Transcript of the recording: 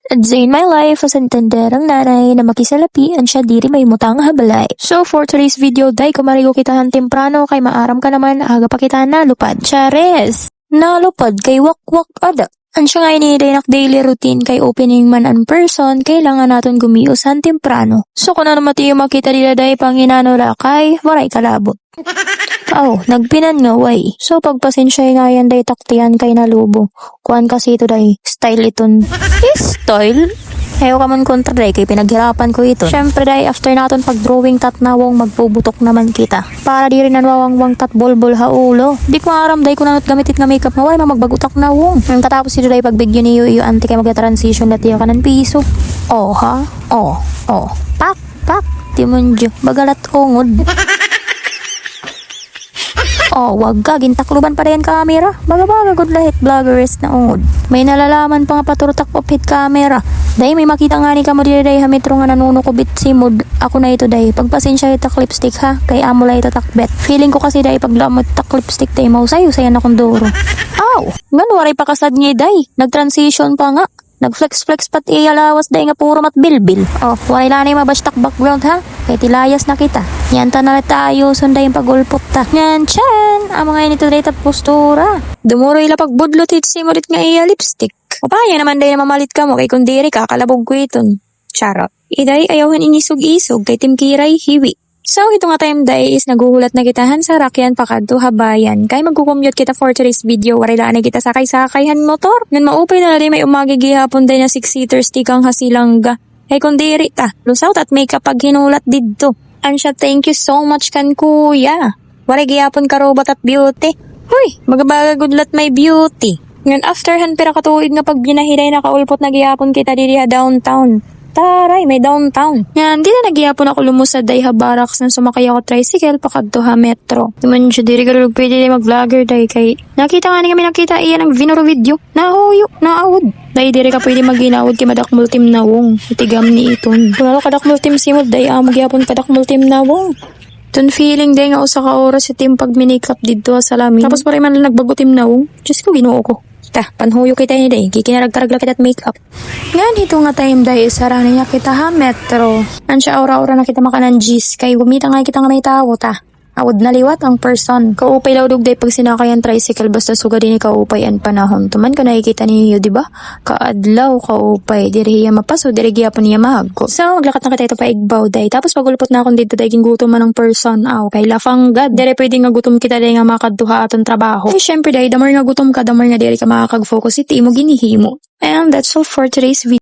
Day in my life as an tenderang nanay na makisalapi an siya diri may mutang habalay. So for today's video, day kumarigo kitahan temprano kay maaram ka naman aga pa kita nalupad. Chares! Nalupad kay wakwak ada. An siya nga iniinak daily routine kay opening man an person, kailangan naton gumiusan temprano. So kung ano matiyo makita nila day panginano lakay, waray kalabot. Nagpinan nga way. So pagpasensya nga yan day taktihan kay nalubo. Kuan kasi ito day, style iton. Style? Ayaw ka man kontra day kay pinaghirapan ko ito. Syempre day after naton pag-drawing tatnawong magbubutok naman kita. Para di rin nanwawangwang tat bolbol ha ulo. Di ko aram day ko nanot gamitit nga makeup nga way magbagutak nawong. Ang katapos ito day pagbigyo niyo iyo anti kay magka-transition na tiyo ka ng piso. Ha? Pak. Timunjo. Bagalat ungod. Wag ka, gintakluban pa rin camera. Baga good lahit vloggerist na ungod. May nalalaman pa nga paturutak of hit camera. Day, may makita nga ni ka mo day hamitro nga nanuno ko bit simod. Ako na ito day, pagpasensya ito lipstick ha, kay amo la ito takbet. Feeling ko kasi day paglamot tak lipstick day, mausayo sayan akong duro. Ganwari pa kasad niya day, nag-transition pa nga. Nag-flex pati iyalawas day nga puro mat bilbil. Wala na yung mabastak background ha. Kaya tilayas na kita. Yan ta na tayo sunday yung pagulpot ta. Yan chan. Ang mga inito day tat postura. Dumuro ila pagbudlot hit simulit nga iya lipstick. Papaya naman day na mamalit ka mo kay kundiri kakalabog ko iton. Charot. Iday ayawan inisog-isog kay timkiray hiwi. So, ito nga time day is naguhulat na kitahan sa rakyan pakadto habayan. Kay magkukumute kita for today's video. Warila na kita sakay-sakayhan motor. Ngan maupay na may umagigi hapon day na 6-seaters tikang hasilangga. Hey kundiri ta, lusaut at may kapag hinulat didto. Ansya, thank you so much kan kuya. Waray gihapon ka robot at beauty. Huy, magabaga gudlat may beauty. Ngan after han pera katuig nga pag ginahiday na kaulpot na gihapon kita diri downtown. Taray, may downtown. Yan, di na nagyapon ako lumusad day ha barracks nang sumakay ako tricycle pakadto ha metro. Naman siya diri karulog pwede day mag-vlogger day kay nakita nga ni kami nakita iyan ang vinoro video. Nahuyo, naawod. Day diri ka pwede mag-inaawod kay madakmul team nawong. Itigam ni iton. Kung ano kadakmul team simod day magyapon kadakmul team nawong. Tun feeling day nga usa ka oras si team pag minikap dito sa salamin. Tapos pare man lang nagbago team nawong. Diyos ko ginoo ko. Panhuyo kita ni day, kikinarag-karag kita at makeup. Ngayon ito nga time day, sarang niya kita ha, metro. Ansya aura-aura na kita makanan G's, kay gumita nga kita nga may tao ta. Awad na liwat ang person. Kaupay laudog day pag sinakayan tricycle, basta suga din kaupay ang panahon. Tuman ka nakikita niyo, di ba? Kaadlaw, kaupay, diri hiya mapaso, diri gyapon niya mahagko. So, maglakat na kita ito pa igbaw day. Tapos pagulpot na akong dito day, gutom man ang person. Kay lafanggad. Diri pwede nga gutom kita day nga makadtuha atong trabaho. Ay, syempre day, damar nga gutom ka, damar nga diri ka makakag-focus iti mo ginihimo. And that's all for today's video.